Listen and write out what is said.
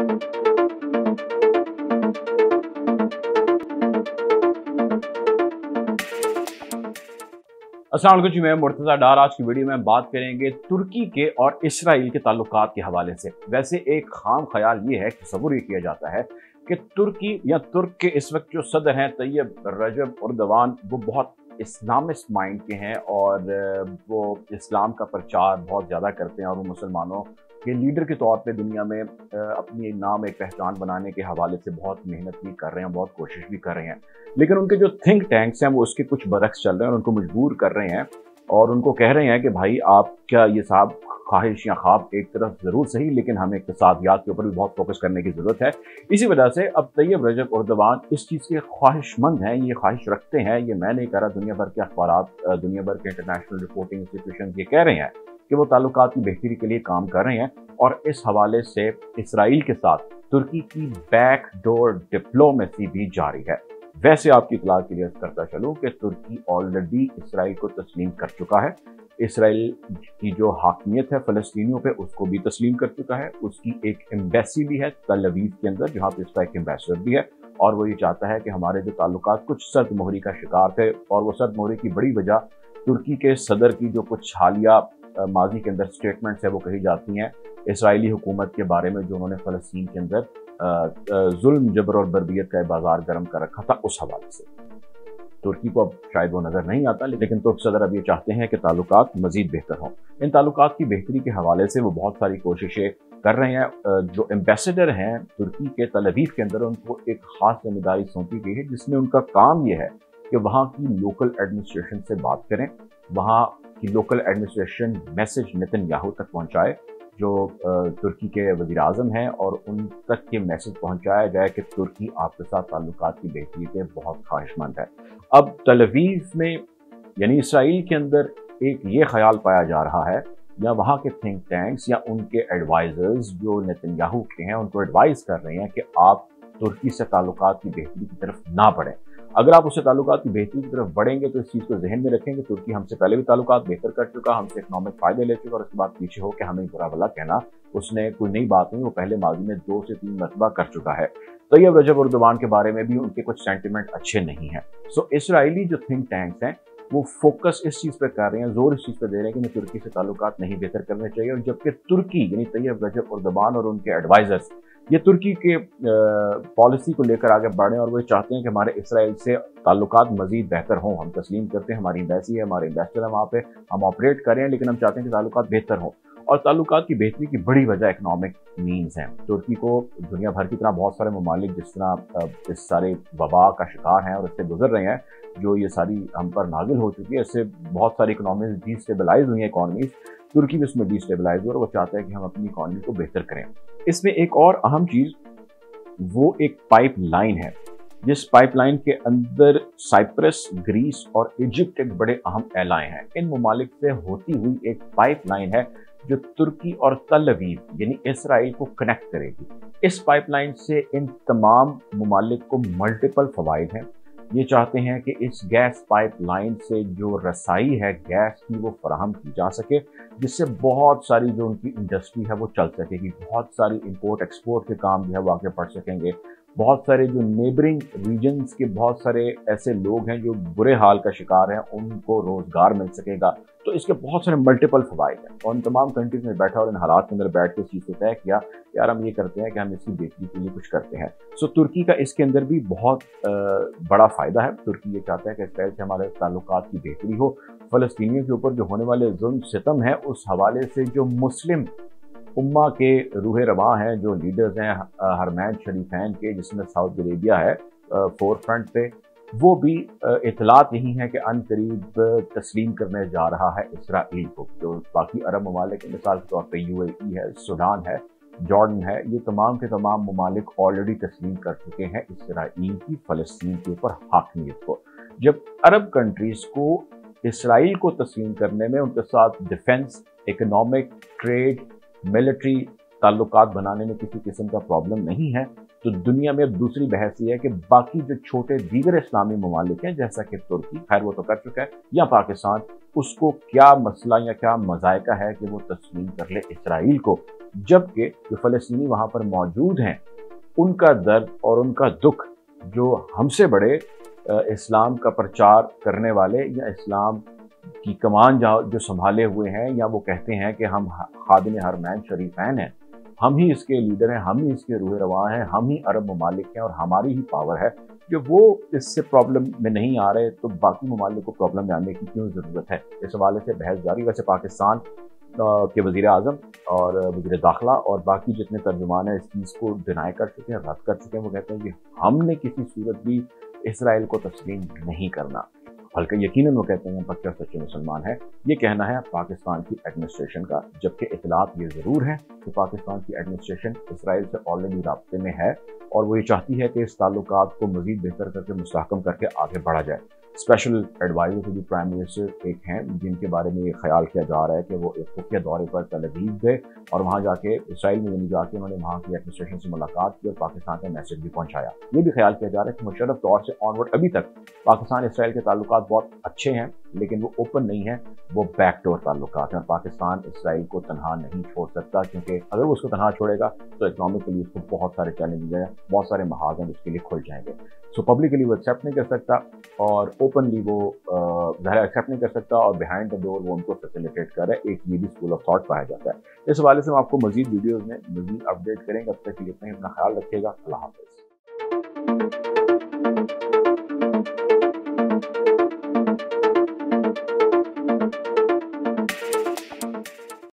अस्सलाम वालेकुम जी, मैं मुर्तज़ा डार। आज की वीडियो में बात करेंगे तुर्की के और इसराइल के ताल्लुकात के हवाले से। वैसे एक खाम ख्याल ये है, तसव्वुर ये किया जाता है कि तुर्की या तुर्क के इस वक्त जो सदर हैं तैयब रजब एर्दोगान, वो बहुत इस्लामिस्ट माइंड के हैं और वो इस्लाम का प्रचार बहुत ज़्यादा करते हैं और वो मुसलमानों के लीडर के तौर पे दुनिया में अपनी नाम एक पहचान बनाने के हवाले से बहुत मेहनत भी कर रहे हैं, बहुत कोशिश भी कर रहे हैं। लेकिन उनके जो थिंक टैंक्स हैं वो उसके कुछ बरक्स चल रहे हैं और उनको मजबूर कर रहे हैं और उनको कह रहे हैं कि भाई आप क्या ये साहब ख्वाहिश या ख्वाब एक तरफ ज़रूर सही, लेकिन हमें इक़्तिसादियात के ऊपर भी बहुत फोकस करने की ज़रूरत है। इसी वजह से अब तैयब रजब एर्दोगान इस चीज़ के ख्वाहिशमंद हैं, ये ख्वाहिश रखते हैं। ये मैं नहीं कह रहा, दुनिया भर के अखबारात, दुनिया भर के इंटरनेशनल रिपोर्टिंग इंस्टीट्यूशन ये कह रहे हैं कि वो ताल्लुकात की बेहतरी के लिए काम कर रहे हैं। और इस हवाले से इसराइल के साथ तुर्की की बैक डोर डिप्लोमेसी भी जारी है। वैसे आपकी इतला के लिए करता चलूँ कि तुर्की ऑलरेडी इसराइल को तस्लीम कर चुका है। इसराइल की जो हाकमियत है फ़लस्तीनियों पे उसको भी तस्लीम कर चुका है। उसकी एक एम्बेसी भी है तल अवीव के अंदर, जहाँ पे इसका एक एम्बेसडर भी है और वो ये चाहता है कि हमारे जो ताल्लुकात कुछ सर्द मोहरी का शिकार थे, और वो सर्द मोहरी की बड़ी वजह तुर्की के सदर की जो कुछ हालिया माजी के अंदर स्टेटमेंट्स है वो कही जाती हैं इसराइली हुकूमत के बारे में, जो उन्होंने फ़लस्तीन के अंदर जुल्म जबर और बर्बियत का बाजार गर्म कर रखा था। उस हवाले से तुर्की को अब शायद वो नज़र नहीं आता, लेकिन तुर्क सदर अब ये चाहते हैं कि ताल्लुकात मज़ीद बेहतर हों। इन ताल्लुकात की बेहतरी के हवाले से वो बहुत सारी कोशिशें कर रहे हैं। जो एम्बेसडर हैं तुर्की के तल अवीव के अंदर, उनको एक ख़ास जिम्मेदारी सौंपी गई है जिसमें उनका काम ये है कि वहाँ की लोकल एडमिनिस्ट्रेशन से बात करें, वहाँ की लोकल एडमिनिस्ट्रेशन मैसेज नेतन्याहू तक पहुँचाए जो तुर्की के वज़ीर आज़म हैं, और उन तक ये मैसेज पहुंचाया जाए कि तुर्की आपके साथ ताल्लुकात की बेहतरी पे बहुत ख्वाहिशमंद है। अब तल अवीव में यानी इसराइल के अंदर एक ये ख्याल पाया जा रहा है, या वहाँ के थिंक टैंक्स या उनके एडवाइज़र्स जो नेतन्याहू के हैं उनको एडवाइस कर रहे हैं कि आप तुर्की से ताल्लुकात की बेहतरी की तरफ ना बढ़ें। अगर आप उससे ताल्लुकात की बेहतरी की तरफ बढ़ेंगे तो इस चीज़ को जहन में रखेंगे, तुर्की हमसे पहले भी ताल्लुकात बेहतर कर चुका, हमसे इकनॉमिक फ़ायदे ले चुका, और उसके बाद पीछे हो के हमें बुरा भला कहना उसने कोई नई बात नहीं, वो पहले माजी में 2 से 3 मरतबा कर चुका है। तैयब रजब एर्दोगान के बारे में भी उनके कुछ सेंटिमेंट अच्छे नहीं हैं। सो इसराइली जो थिंक टैंक्स हैं वो फोकस इस चीज़ पर कर रहे हैं, जोर इस चीज़ पर दे रहे हैं कि हमें तुर्की से ताल्लुकात नहीं बेहतर करने चाहिए, और जबकि तुर्की यानी तैयब रजब एर्दोगान और उनके एडवाइज़र्स ये तुर्की के पॉलिसी को लेकर आगे बढ़ें और वो चाहते हैं कि हमारे इसराइल से ताल्लुकात मज़ीद बेहतर हों। हम तस्लीम करते हैं, हमारी एम्बेसी है, हमारे एम्बेसडर है वहाँ पे, हम ऑपरेट करें, लेकिन हम चाहते हैं कि ताल्लुकात बेहतर हों। और ताल्लुकात की बेहतरी की बड़ी वजह इकनॉमिक मीन्स हैं। तुर्की को दुनिया भर की तरह बहुत सारे ममालिक जिस तरह इस सारे वबा का शिकार हैं और इससे गुजर रहे हैं, जो ये सारी हम पर नाजिल हो चुकी है, इससे बहुत सारी इकनॉमीज डिस्टेबलाइज हुई हैं इकॉनमीज। तुर्की भी उसमें डिस्टेबलाइज हुआ और वो चाहता है कि हम अपनी इकॉनमी को बेहतर करें। इसमें एक और अहम चीज़ वो एक पाइप लाइन है, जिस पाइपलाइन के अंदर साइप्रस, ग्रीस और इजिप्ट एक बड़े अहम एलाए हैं। इन ममालिक से होती हुई एक पाइपलाइन है जो तुर्की और तल अवीव यानी इसराइल को कनेक्ट करेगी। इस पाइपलाइन से इन तमाम ममालिक को मल्टीपल फ़वाइद हैं। ये चाहते हैं कि इस गैस पाइपलाइन से जो रसाई है गैस की वो फराहम की जा सके, जिससे बहुत सारी जो उनकी इंडस्ट्री है वो चल सकेगी, बहुत सारी इंपोर्ट एक्सपोर्ट के काम जो है वो आगे बढ़ सकेंगे। बहुत सारे जो नेबरिंग रीजन्स के बहुत सारे ऐसे लोग हैं जो बुरे हाल का शिकार हैं, उनको रोज़गार मिल सकेगा। तो इसके बहुत सारे मल्टीपल फ़वाइद हैं, और इन तमाम कंट्रीज़ में बैठा और इन हालात के अंदर बैठ के इस चीज़ को तय किया यार हम ये करते हैं कि हम इसकी बेहतरी के लिए कुछ करते हैं। सो तुर्की का इसके अंदर भी बहुत बड़ा फ़ायदा है। तुर्की ये चाहता है कि इसराइल से हमारे ताल्लुकात की बेहतरी हो। फ़लस्तीनियों के ऊपर जो होने वाले जुल्म सितम है उस हवाले से जो मुस्लिम उम्मा के रूहे रवां हैं, जो लीडर्स हैं हरमैन शरीफैन के, जिसमें सऊदी अरेबिया है फोर फ्रंट पे, वो भी इतलात यही है कि अनकरीब तस्लीम करने जा रहा है इसराइल को। जो बाकी अरब ममालिक मिसाल के तौर पे UAE है, सूडान है, जॉर्डन है, ये तमाम के तमाम ममालिक ऑलरेडी तस्लीम कर चुके हैं इसराइल की फ़लस्तीन के ऊपर हाकमियत को। जब अरब कंट्रीज़ को इसराइल को तस्लीम करने में उनके साथ डिफेंस, इकोनॉमिक, ट्रेड, मिलिट्री ताल्लुकात बनाने में किसी किस्म का प्रॉब्लम नहीं है, तो दुनिया में अब दूसरी बहस ये है कि बाकी जो छोटे दीगर इस्लामी ममालिक हैं, जैसा कि तुर्की, खैर वो तो कर चुका है, या पाकिस्तान, उसको क्या मसला या क्या मज़ायका है कि वो तस्लीम कर ले इसराइल को, जबकि जो फ़लस्तीनी वहाँ पर मौजूद हैं उनका दर्द और उनका दुख जो हमसे बड़े इस्लाम का प्रचार करने वाले या इस्लाम की कमान जो संभाले हुए हैं, या वो कहते हैं कि हम खादिम हरमैन शरीफैन हैं, हम ही इसके लीडर हैं, हम ही इसके रूह रवां हैं, हम ही अरब ममालिक हैं और हमारी ही पावर है, जो वो इससे प्रॉब्लम में नहीं आ रहे तो बाकी ममालिक को प्रॉब्लम में आने की क्यों ज़रूरत है। इस हवाले से बहस जारी। वैसे पाकिस्तान के वज़ीर आज़म और वज़ीर दाखिला और बाकी जितने तर्जुमान हैं इस चीज़ को डिनाई कर चुके हैं, रद्द कर चुके हैं। वो कहते हैं कि हमने किसी सूरत भी इसराइल को तस्लीम नहीं करना, बल्कि यकीनन वो कहते हैं हम पक्के सच्चे मुसलमान हैं। ये कहना है पाकिस्तान की एडमिनिस्ट्रेशन का, जबकि इतलात ये ज़रूर है कि पाकिस्तान की एडमिनिस्ट्रेशन इसराइल से ऑलरेडी राब्ते में है और वो ये चाहती है कि इस ताल्लुकात को मज़ीद बेहतर करके मुस्तहकम करके आगे बढ़ा जाए। Special adviser to the prime minister एक हैं जिनके बारे में ये ख्याल किया जा रहा है कि वो एक खुफिया दौरे पर तल अवीव गए और वहाँ जाके इसराइल में जाके उन्होंने वहाँ की एडमिनिस्ट्रेशन से मुलाकात की और पाकिस्तान का मैसेज भी पहुँचाया। ये भी ख्याल किया जा रहा है कि मुशर्रफ दौर से ऑनवर्ड अभी तक पाकिस्तान इसराइल के ताल्लुकात बहुत अच्छे हैं, लेकिन वो ओपन नहीं है, वो बैकडोर ताल्लुकात हैं और पाकिस्तान इसराइल को तनहा नहीं छोड़ सकता, क्योंकि अगर वो उसको तनहा छोड़ेगा तो इकनॉमिकली उसको बहुत सारे चैलेंजेस हैं, बहुत सारे महाजन उसके लिए खुल जाएंगे। सो पब्लिकली वो एक्सेप्ट नहीं कर सकता और ओपनली वो ज़ाहिर एक्सेप्ट नहीं कर सकता और बिहाइंड द डोर वो उनको फैसिलिटेट कर रहा है। एक ये भी स्कूल ऑफ थॉट पाया जाता है। इस हवाले से हम आपको मज़ीद वीडियोज़ में मज़ीद अपडेट करेंगे। अब तक के लिए अपना ख्याल रखिएगा। अल्लाह हाफ़िज़।